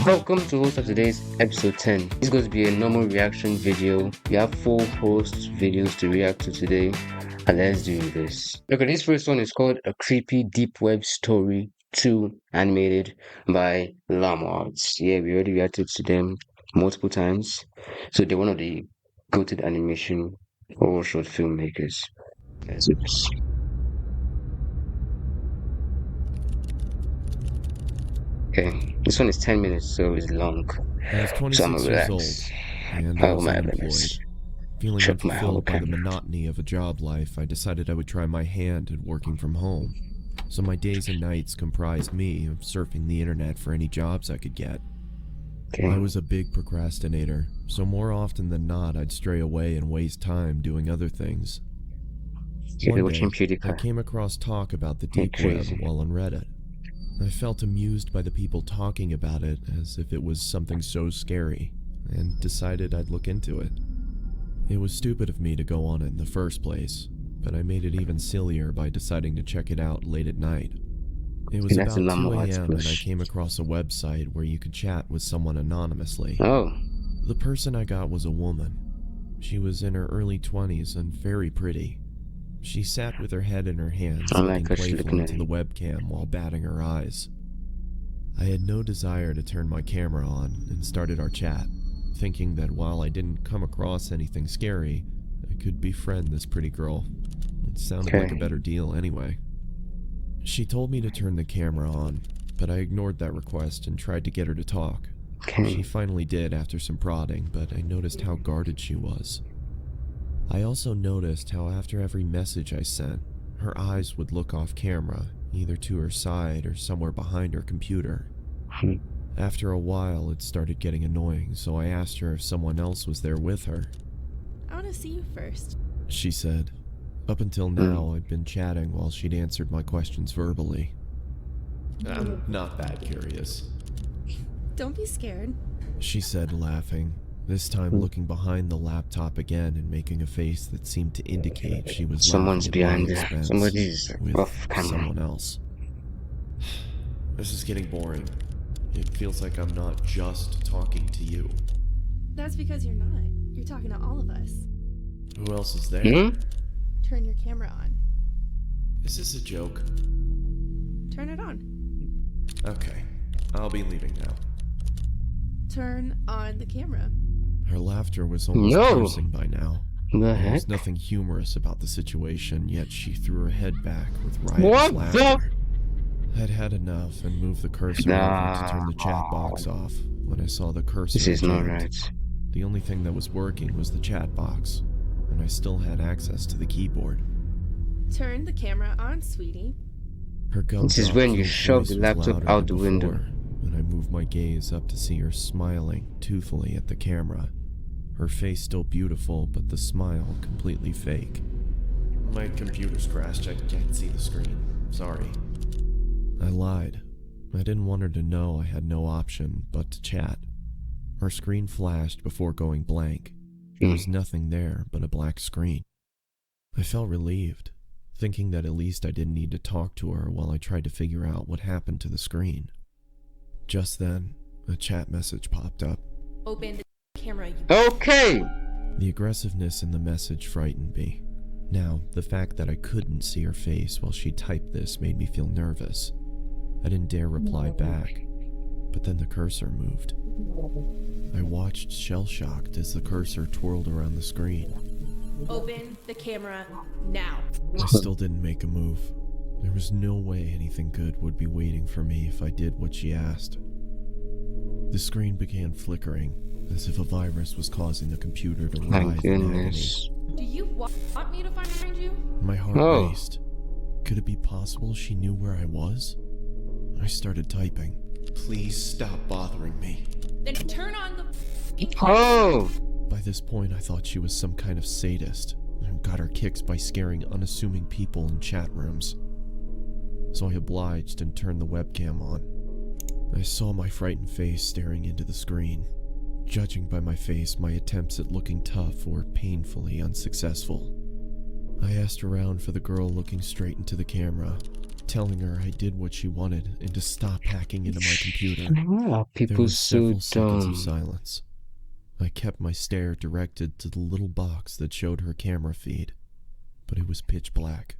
Welcome to host of today's episode 10. This is going to be a normal reaction video. We have 4 host videos to react to today, and let's do this. Okay, this first one is called A Creepy Deep Web Story 2 animated by Lamarts. Yeah, we already reacted to them multiple times. So they're one of the go-to animation or short filmmakers. Let's do this. Okay, this one is 10 minutes, so it's long. I was So I'm 26 gonna years old, relax. and I Oh was my unemployed. goodness. Feeling Check my whole unfulfilled by the camera. monotony of a job life, I decided I would try my hand at working from home. So my days and nights comprised me of surfing the internet for any jobs I could get. Okay. I was a big procrastinator, so more often than not I'd stray away and waste time doing other things. You're One watching day, I PewDiePie. came across talk about the You're deep web crazy. while on Reddit. I felt amused by the people talking about it as if it was something so scary, and decided I'd look into it. It was stupid of me to go on it in the first place, but I made it even sillier by deciding to check it out late at night. It was That's about a 2 llama a.m. and I push. came across a website where you could chat with someone anonymously. Oh, The person I got was a woman. She was in her early 20s and very pretty. She sat with her head in her hands, I like looking how she's playfully looking at into the me. webcam while batting her eyes. I had no desire to turn my camera on and started our chat, thinking that while I didn't come across anything scary, I could befriend this pretty girl. It sounded like a Okay. better deal anyway. She told me to turn the camera on, but I ignored that request and tried to get her to talk. She Okay. finally did after some prodding, but I noticed how guarded she was. I also noticed how after every message I sent, her eyes would look off camera, either to her side or somewhere behind her computer. Hmm. After a while, it started getting annoying, so I asked her if someone else was there with her. I want to see you first. She said. Up until now, I'd been chatting while she'd answered my questions verbally. I'm not that curious, Don't be scared. she said, laughing, this time looking behind the laptop again and making a face that seemed to indicate she was Someone's laughing at my behind there. expense Somebody's with off camera. someone else. This is getting boring. It feels like I'm not just talking to you. That's because you're not. You're talking to all of us. Who else is there? Hmm? Turn your camera on. Is this a joke? Turn it on. Okay, I'll be leaving now. Turn on the camera. Her laughter was almost No. cursing by now. The There heck? was nothing humorous about the situation, yet she threw her head back with riotous What laughter. I'd had enough and moved the cursor over to turn the chat box off when I saw the cursor This is not jammed. right. The only thing that was working was the chat box, and I still had access to the keyboard. Turn the camera on, sweetie. Her This is when you shove the laptop out the window. When I moved my gaze up to see her smiling toothfully at the camera. Her face still beautiful, but the smile completely fake. My computer's crashed. I can't see the screen. Sorry. I lied. I didn't want her to know I had no option but to chat. Her screen flashed before going blank. There was nothing there but a black screen. I felt relieved, thinking that at least I didn't need to talk to her while I tried to figure out what happened to the screen. Just then, a chat message popped up. Open the camera, you. Okay. The aggressiveness in the message frightened me. Now, the fact that I couldn't see her face while she typed this made me feel nervous. I didn't dare reply back, but then the cursor moved. I watched shell-shocked as the cursor twirled around the screen. Open the camera now. I still didn't make a move. There was no way anything good would be waiting for me if I did what she asked. The screen began flickering, as if a virus was causing the computer to My writhe in agony. goodness. Do you want me to find you? My heart Oh. raced. Could it be possible she knew where I was? I started typing. Please stop bothering me. Then turn on the f***ing camera. Oh. By this point, I thought she was some kind of sadist and got her kicks by scaring unassuming people in chat rooms. So I obliged and turned the webcam on. I saw my frightened face staring into the screen. Judging by my face, my attempts at looking tough were painfully unsuccessful. I asked around for the girl looking straight into the camera, telling her I did what she wanted and to stop hacking into my computer. Why are There people was so several seconds dumb? of silence. I kept my stare directed to the little box that showed her camera feed, but it was pitch black.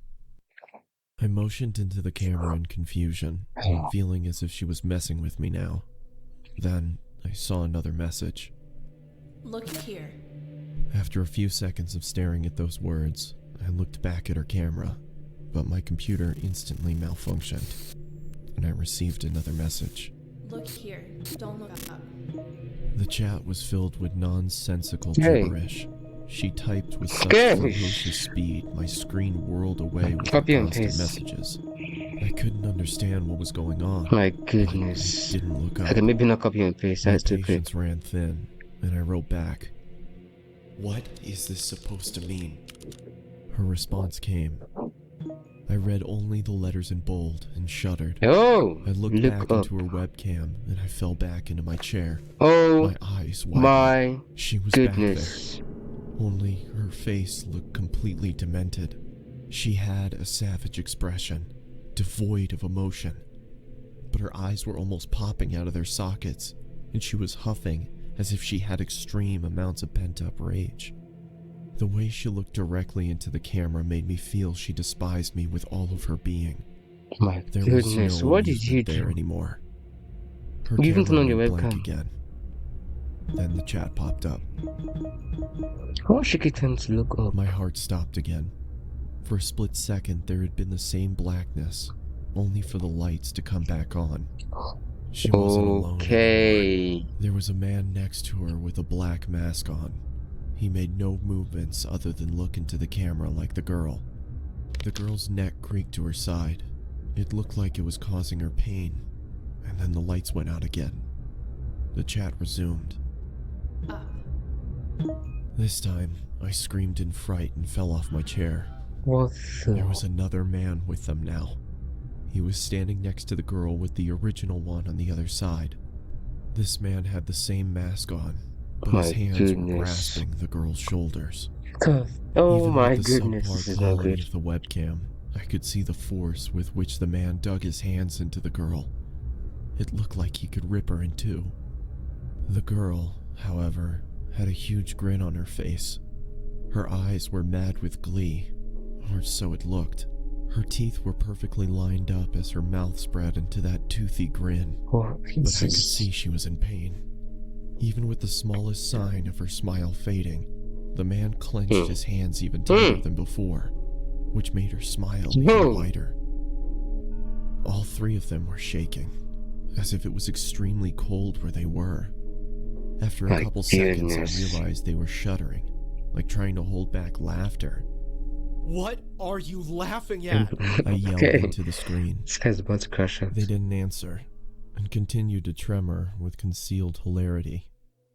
I motioned into the camera in confusion, feeling as if she was messing with me now. Then I saw another message. Look here. After a few seconds of staring at those words, I looked back at her camera, but my computer instantly malfunctioned, and I received another message. Look here. Don't look up. The chat was filled with nonsensical Hey. gibberish. She typed with such Scary. ferocious speed, my screen whirled away with Copy and constant paste. messages. I couldn't understand what was going on. My but goodness. I didn't look up. Okay, maybe not copy and paste. My That's stupid. patience ran thin, and I wrote back, "What is this supposed to mean?" Her response came. I read only the letters in bold and shuddered. Oh, I looked look back up. into her webcam, and I fell back into my chair. Oh My eyes widened. my She was back goodness. there, only her face looked completely demented. She had a savage expression, devoid of emotion, but her eyes were almost popping out of their sockets, and she was huffing as if she had extreme amounts of pent-up rage. The way she looked directly into the camera made me feel she despised me with all of her being. My There was goodness. no What did you amusement there do? anymore. Her You even camera turned on your went blank webcam. again. Then the chat popped up. How should it tend to look up? My heart stopped again. For a split second, there had been the same blackness, only for the lights to come back on. She wasn't alone anymore. Okay. There was a man next to her with a black mask on. He made no movements other than look into the camera like the girl. The girl's neck creaked to her side. It looked like it was causing her pain, and then the lights went out again. The chat resumed. Up. This time, I screamed in fright and fell off my chair. What There the? was another man with them now. He was standing next to the girl with the original one on the other side. This man had the same mask on, but My his hands were goodness. grasping the girl's shoulders. Oh Even my with the goodness, subpar this is not quality good. of the webcam, I could see the force with which the man dug his hands into the girl. It looked like he could rip her in two. The girl, however, had a huge grin on her face. Her eyes were mad with glee, or so it looked. Her teeth were perfectly lined up as her mouth spread into that toothy grin, Oh, but I could Jesus. see she was in pain. Even with the smallest sign of her smile fading, the man clenched his hands even tighter than before, which made her smile even No. wider. All three of them were shaking, as if it was extremely cold where they were. After a My couple seconds, goodness. I realized they were shuddering, like trying to hold back laughter. What are you laughing at? I yelled Okay. into the screen. This guy's about to crash out. They didn't answer, and continued to tremor with concealed hilarity.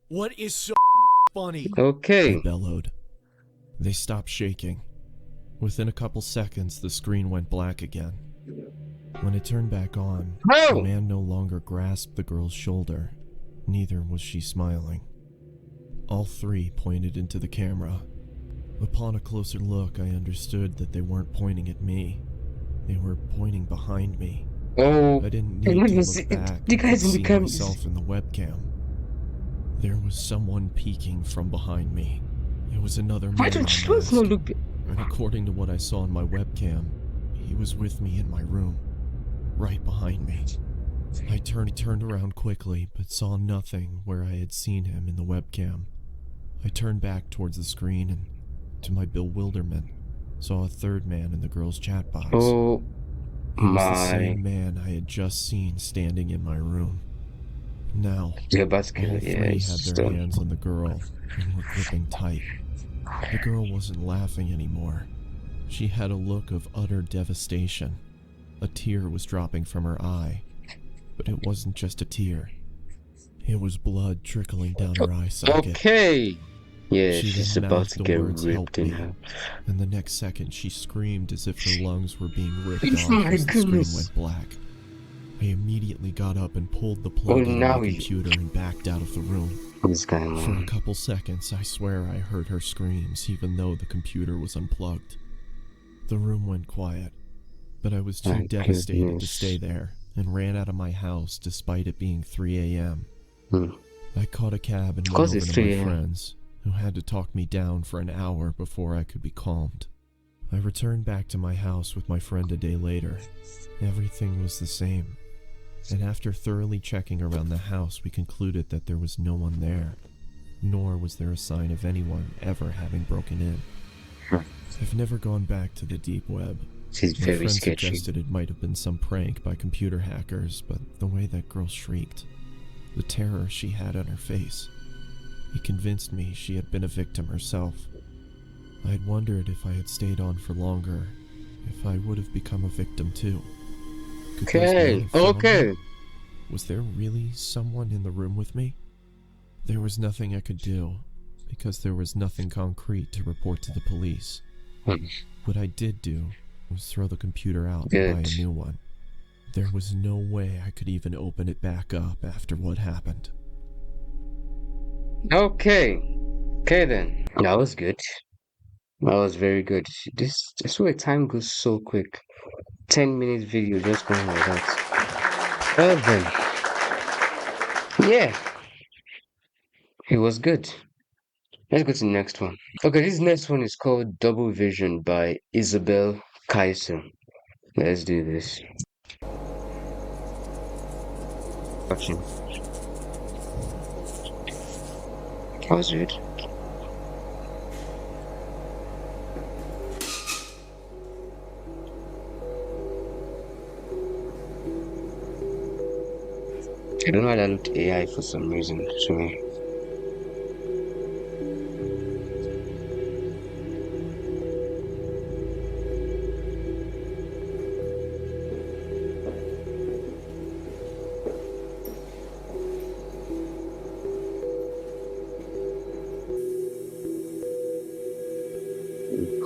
What is so funny? I Okay. bellowed. They stopped shaking. Within a couple seconds, the screen went black again. When it turned back on, the Oh! man no longer grasped the girl's shoulder. Neither was she smiling. All three pointed into the camera. Upon a closer look, I understood that they weren't pointing at me. They were pointing behind me. Oh. I didn't I need to didn't look see- back the to guys in the see cam- myself in the webcam. There was someone peeking from behind me. It was another man Why don't you unmasked, not look? and according to what I saw on my webcam, he was with me in my room, right behind me. I turned around quickly, but saw nothing where I had seen him in the webcam. I turned back towards the screen and, to my bewilderment, saw a third man in the girl's chat box. Oh It was the my. same man I had just seen standing in my room. Now, You're about to all kill it. three Yeah, had it's their done. hands on the girl and were gripping tight. The girl wasn't laughing anymore. She had a look of utter devastation. A tear was dropping from her eye, but it wasn't just a tear. It was blood trickling down her eye socket. Okay. Yeah, She she's then about mouthed to the get words, ripped "Help in me," half. and the next second she screamed as if her lungs were being ripped Oh off my as the screen goodness. went black. I immediately got up and pulled the plug Oh, out of now my he- computer and backed out of the room. This guy, For a man. couple seconds, I swear I heard her screams even though the computer was unplugged. The room went quiet, but I was too My devastated to stay goodness. there and ran out of my house despite it being 3 a.m. Hmm. I caught a cab and Of went course over it's to 3 my a.m. friends, who had to talk me down for an hour before I could be calmed. I returned back to my house with my friend a day later. Everything was the same, and after thoroughly checking around the house, we concluded that there was no one there, nor was there a sign of anyone ever having broken in. I've never gone back to the deep web. She's My very friend sketchy. suggested it might have been some prank by computer hackers, but the way that girl shrieked, the terror she had on her face, it convinced me she had been a victim herself. I had wondered if I had stayed on for longer, if I would have become a victim too. Could those men Okay, have found me? okay. Was there really someone in the room with me? There was nothing I could do, because there was nothing concrete to report to the police. Hmm. What I did do was throw the computer out and buy Good. a new one. There was no way I could even open it back up after what happened. Okay. Okay then. That was good. That was very good. This way time goes so quick. 10 minute video just going like that. Well then. Yeah. It was good. Let's go to the next one. Okay, this next one is called Double Vision by Isabel Kaiser. Let's do this. Watching. That was it. I don't know why that looked AI for some reason to me.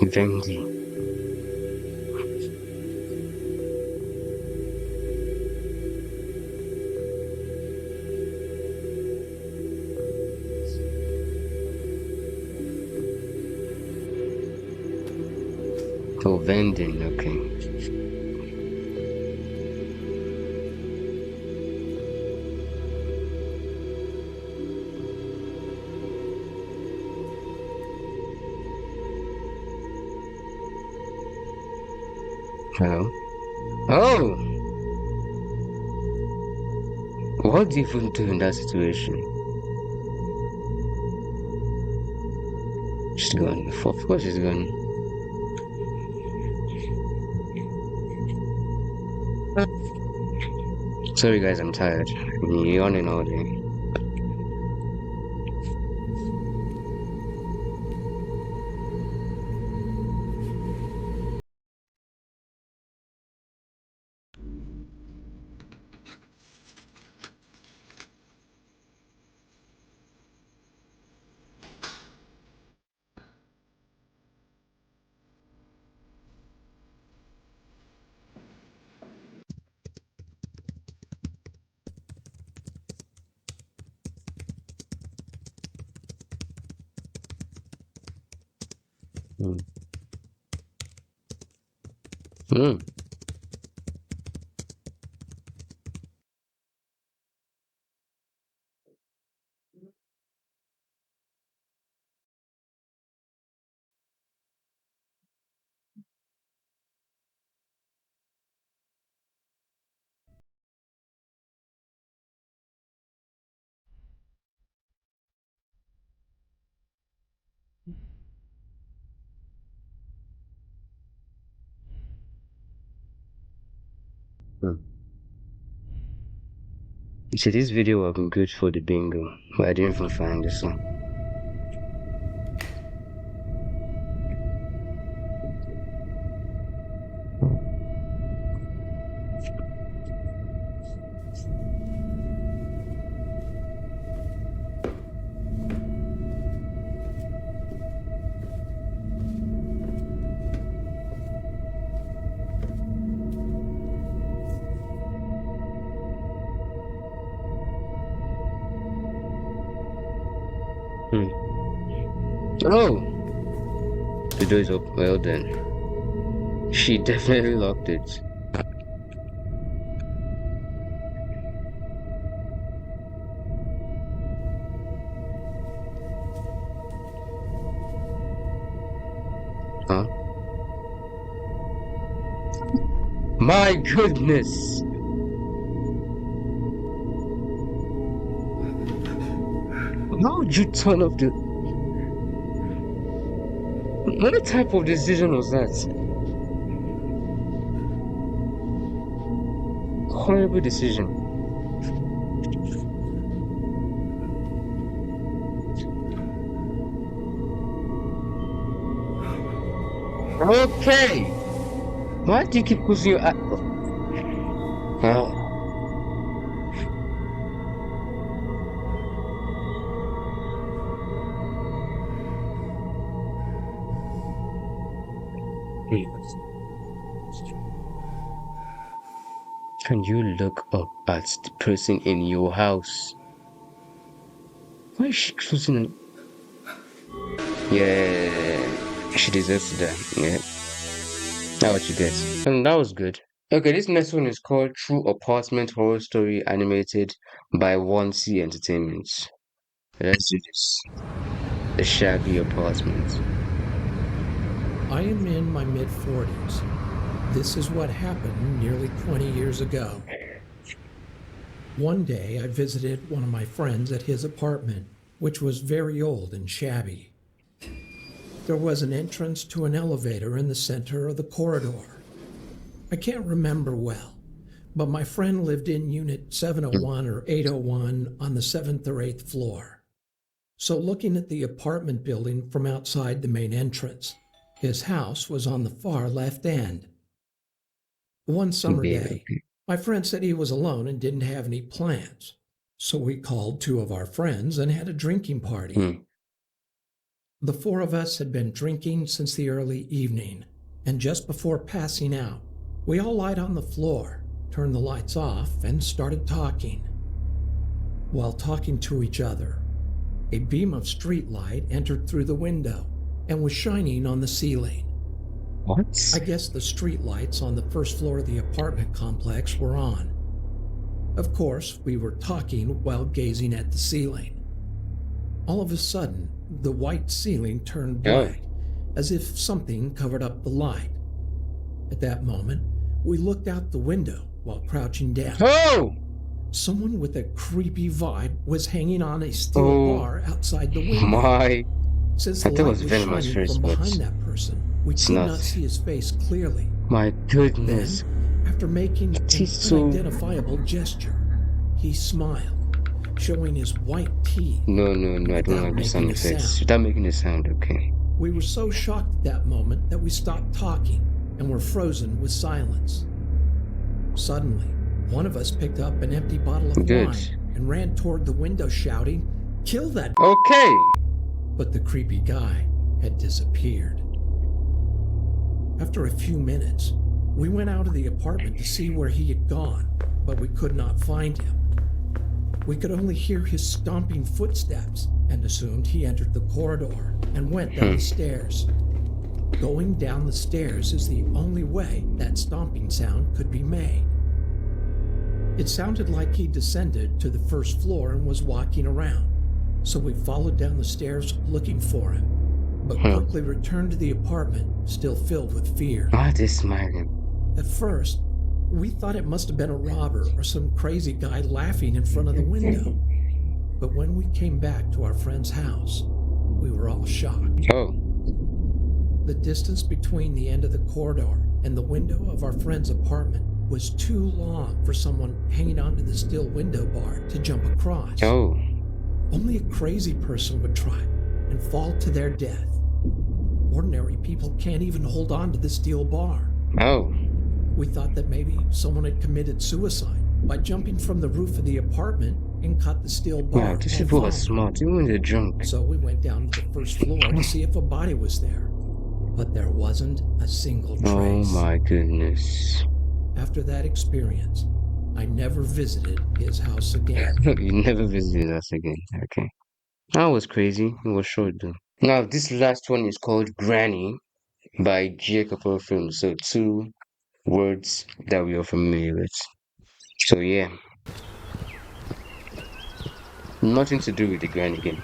Vengi. Oh, vending, okay. Hello? Oh! What do you even do in that situation? She's gone. Of course she's gone. Sorry guys, I'm tired. I've been yawning all day. Hmm. Hmm. Hmm. You see, this video would have been good for the bingo, but I didn't even find this one. Hmm. Oh! The door is open. Well then. She definitely locked it. My goodness. How would you turn off the... What type of decision was that? Horrible decision. Okay. Why do you keep closing your eyes? Can you look up at the person in your house? Why is she closing it? Yeah, she deserves to die. Yeah, that's what you get. And that was good. Okay, this next one is called True Apartment Horror Story Animated by 1C Entertainment. Let's do this. The Shabby Apartment. I am in my mid-40s. This is what happened nearly 20 years ago. One day, I visited one of my friends at his apartment, which was very old and shabby. There was an entrance to an elevator in the center of the corridor. I can't remember well, but my friend lived in Unit 701 or 801 on the 7th or 8th floor. So looking at the apartment building from outside the main entrance, his house was on the far left end. One summer day, my friend said he was alone and didn't have any plans. So we called two of our friends and had a drinking party. The four of us had been drinking since the early evening, and just before passing out, we all lied on the floor, turned the lights off, and started talking. While talking to each other, a beam of street light entered through the window and was shining on the ceiling. What? I guess the street lights on the first floor of the apartment complex were on. Of course, we were talking while gazing at the ceiling. All of a sudden, the white ceiling turned black, as if something covered up the light. At that moment, we looked out the window while crouching down. Oh! Someone with a creepy vibe was hanging on a steel bar outside the window. My... Since I the thought it light was was Venomous shining first, from but behind that person, we it's could not. not see his face clearly. My goodness. Then, after making an He's so... unidentifiable gesture, he smiled, showing his white teeth. No, I don't like the sound effects. Without making a sound, okay. We were so shocked at that moment that we stopped talking and were frozen with silence. Suddenly, one of us picked up an empty bottle of wine and ran toward the window shouting, "Kill that!" Okay! But the creepy guy had disappeared. After a few minutes, we went out of the apartment to see where he had gone, but we could not find him. We could only hear his stomping footsteps and assumed he entered the corridor and went down the stairs. Going down the stairs is the only way that stomping sound could be made. It sounded like he descended to the first floor and was walking around, so we followed down the stairs looking for him, but quickly returned to the apartment, still filled with fear. What is smiling? At first, we thought it must have been a robber or some crazy guy laughing in front of the window. But when we came back to our friend's house, we were all shocked. Oh. The distance between the end of the corridor and the window of our friend's apartment was too long for someone hanging onto the steel window bar to jump across. Oh. Only a crazy person would try and fall to their death. Ordinary people can't even hold on to the steel bar. Oh. We thought that maybe someone had committed suicide by jumping from the roof of the apartment and cut the steel bar. Wow, these people are smart, even when they're drunk. So we went down to the first floor to see if a body was there. But there wasn't a single trace. Oh my goodness. After that experience, I never visited his house again. You never visited us again. Okay. That was crazy. It was short though. Now, this last one is called Granny by Jacob Film. So, two words that we are familiar with. So, yeah. Nothing to do with the Granny game.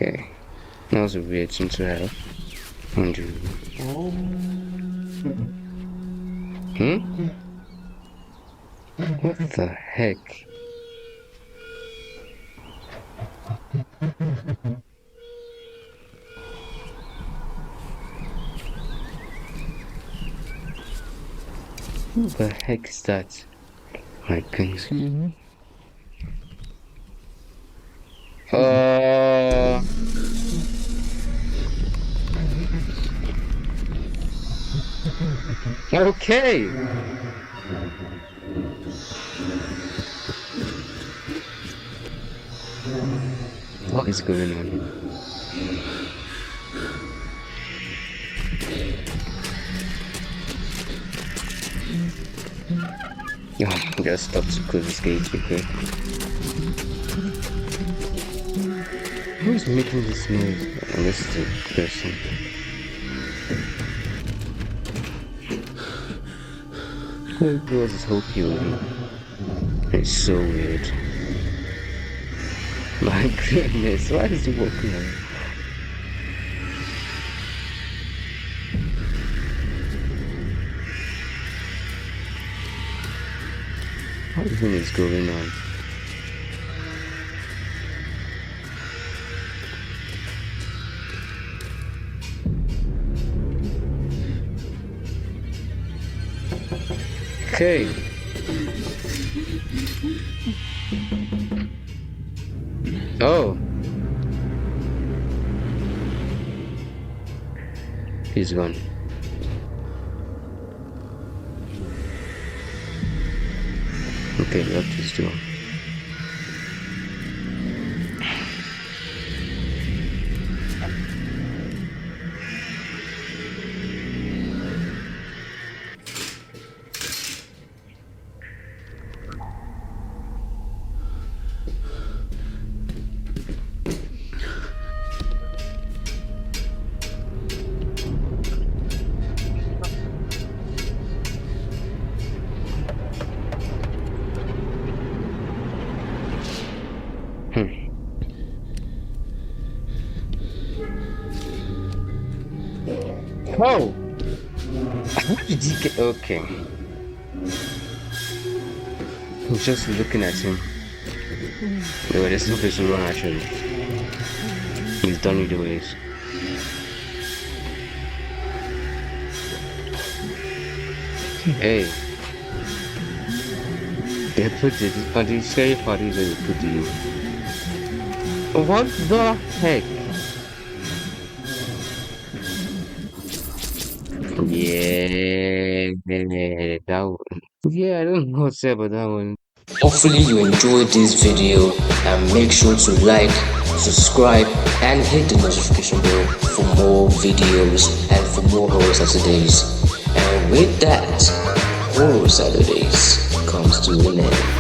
Okay. That was a weird thing to have. What the heck? Who the heck is that? My goodness. Okay. What is going on? Oh, I gotta stop to close this gate, okay? Who is making this noise? Unless it's a person. Who was this whole POV? It's so weird. My goodness, why is he walking around? What even is going on? Okay. Oh. He's gone. Okay, left his door. Oh! How did he get... Okay. I'm just looking at him. No, there's no place to run actually. He's done it ways. Hey. They put it on the scary party that they put you. What the heck? Yeah, that one. Yeah, I don't know what to say about that one. Hopefully you enjoyed this video and make sure to like, subscribe and hit the notification bell for more videos and for more Horror Saturdays. And with that, Horror Saturdays comes to an end.